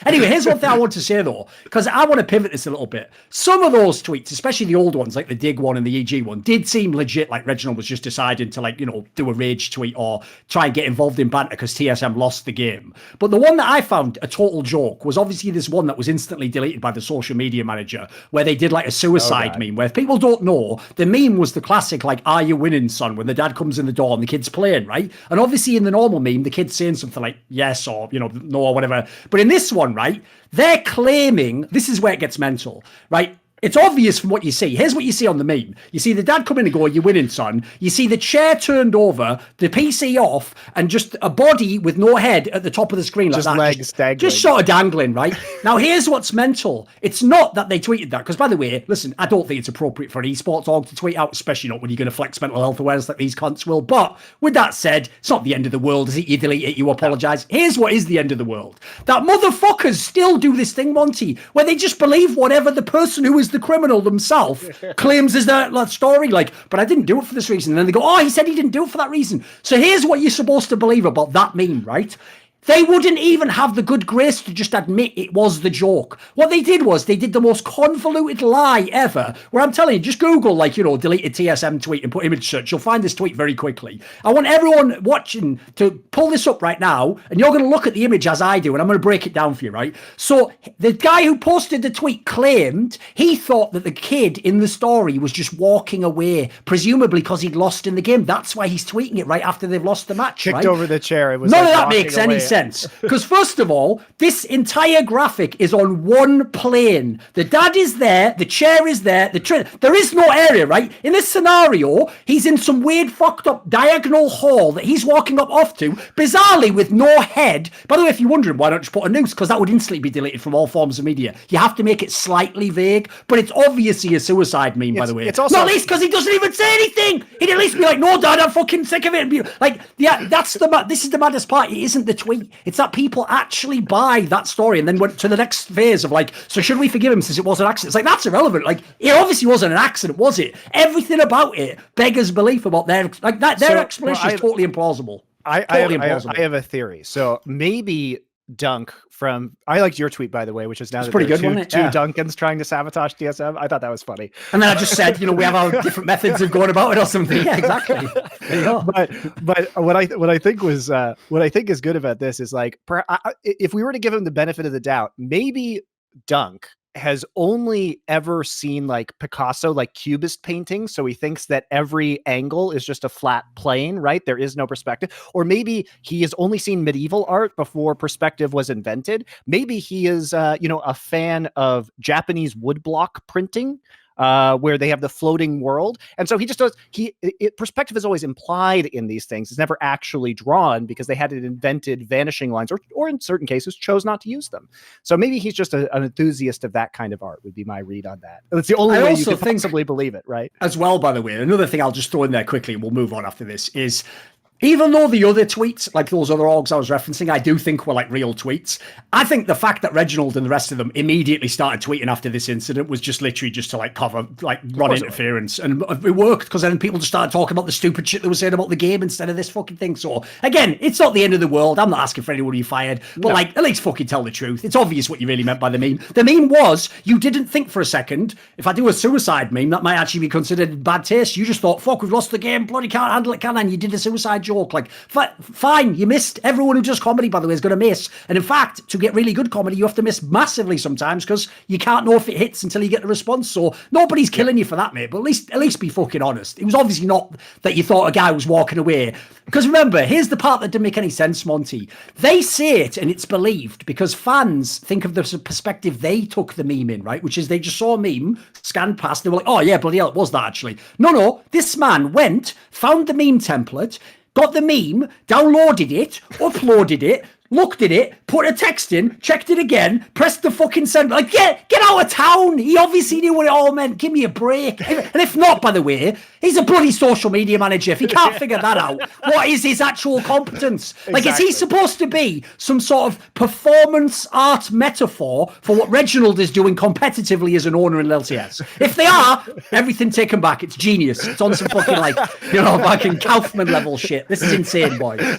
Anyway, here's one thing I want to say, though, because I want to pivot this a little bit. Some of those tweets, especially the old ones, like the Dig one and the EG one, did seem legit, like Reginald was just deciding to, like, you know, do a rage tweet or try and get involved in banter because TSM lost the game. But the one that I found a total joke was obviously this one that was instantly deleted by the social media manager, where they did like a suicide meme, where if people don't know, the meme was the classic, like, are you winning, son, when the dad comes in the door and the kid's playing, right? And obviously in the normal meme, the kid's saying something like yes or, you know, no or whatever. But in this one, right, they're claiming, this is where it gets mental, right? It's obvious from what you see. Here's what you see on the meme. You see the dad come in and go, you're winning, son. You see the chair turned over, the PC off, and just a body with no head at the top of the screen. Like just that. Legs dangling. Just sort of dangling, right? Now, here's what's mental. It's not that they tweeted that, because, by the way, listen, I don't think it's appropriate for an esports org to tweet out, especially not when you're going to flex mental health awareness like these cunts will. But with that said, it's not the end of the world, is it? You delete it, you apologise. Here's what is the end of the world. That motherfuckers still do this thing, Monty, where they just believe whatever the person who is the criminal themselves claims is that story, like, but I didn't do it for this reason. And then they go, oh, he said he didn't do it for that reason. So here's what you're supposed to believe about that meme, right? They wouldn't even have the good grace to just admit it was the joke. What they did was they did the most convoluted lie ever, where I'm telling you, just Google, like, you know, deleted TSM tweet and put image search. You'll find this tweet very quickly. I want everyone watching to pull this up right now, and you're going to look at the image as I do, and I'm going to break it down for you, right? So the guy who posted the tweet claimed he thought that the kid in the story was just walking away, presumably because he'd lost in the game. That's why he's tweeting it right after they've lost the match, Kicked right? over the chair. It was None like of that makes any sense. Because first of all, this entire graphic is on one plane. The dad is there, the chair is there, there is no area, right? In this scenario, he's in some weird fucked up diagonal hall that he's walking up off to, bizarrely with no head. By the way, if you're wondering, why don't you put a noose? Because that would instantly be deleted from all forms of media. You have to make it slightly vague, but it's obviously a suicide meme, by the way. It's also, not least because he doesn't even say anything. He'd at least be like, no, dad, I'm fucking sick of it. And be like, yeah, this is the maddest part. It isn't the tweet. It's that people actually buy that story and then went to the next phase of like, so should we forgive him since it was an accident? It's like, that's irrelevant. Like, it obviously wasn't an accident, was it? Everything about it beggars belief about their explanation is totally implausible. I have a theory. So maybe Dunk from, I liked your tweet, by the way, which is now that pretty good, wasn't it? Two Duncans trying to sabotage TSM. I thought that was funny. And then I just said, you know, we have our different methods of going about it or something. Yeah, exactly. There you go. But what I think is good about this is like, if we were to give him the benefit of the doubt, maybe Dunk has only ever seen like Picasso, like cubist paintings. So he thinks that every angle is just a flat plane, right? There is no perspective. Or maybe he has only seen medieval art before perspective was invented. Maybe he is, a fan of Japanese woodblock printing, where they have the floating world. And so he just does, perspective is always implied in these things. It's never actually drawn because they hadn't invented vanishing lines or in certain cases chose not to use them. So maybe he's just an enthusiast of that kind of art would be my read on that. That's the only way you could possibly believe it, right? As well, by the way, another thing I'll just throw in there quickly, and we'll move on after this, is even though the other tweets, like those other orgs I was referencing, I do think were like real tweets. I think the fact that Reginald and the rest of them immediately started tweeting after this incident was just literally just to like cover, like run interference. And it worked because then people just started talking about the stupid shit they were saying about the game instead of this fucking thing. So again, it's not the end of the world. I'm not asking for anyone to be fired, but like at least fucking tell the truth. It's obvious what you really meant by the meme. The meme was, you didn't think for a second, if I do a suicide meme, that might actually be considered bad taste. You just thought, fuck, we've lost the game, bloody can't handle it, can I? And you did a suicide joke. Like, fine, you missed. Everyone who does comedy, by the way, is going to miss. And in fact, to get really good comedy, you have to miss massively sometimes because you can't know if it hits until you get the response. So nobody's killing you for that, mate. But at least be fucking honest. It was obviously not that you thought a guy was walking away. Because remember, here's the part that didn't make any sense, Monty. They say it and it's believed because fans think of the perspective they took the meme in, right? Which is they just saw a meme, scanned past, they were like, oh yeah, bloody hell, it was that actually. No, this man went, found the meme template, got the meme, downloaded it, uploaded it, looked at it, put a text in, checked it again, pressed the fucking send. Like, get out of town. He obviously knew what it all meant. Give me a break. And if not, by the way, he's a bloody social media manager. If he can't figure that out, what is his actual competence? Like, is he supposed to be some sort of performance art metaphor for what Reginald is doing competitively as an owner in LTS? If they are, everything taken back. It's genius. It's on some fucking, like, fucking Kaufman level shit. This is insane, boys.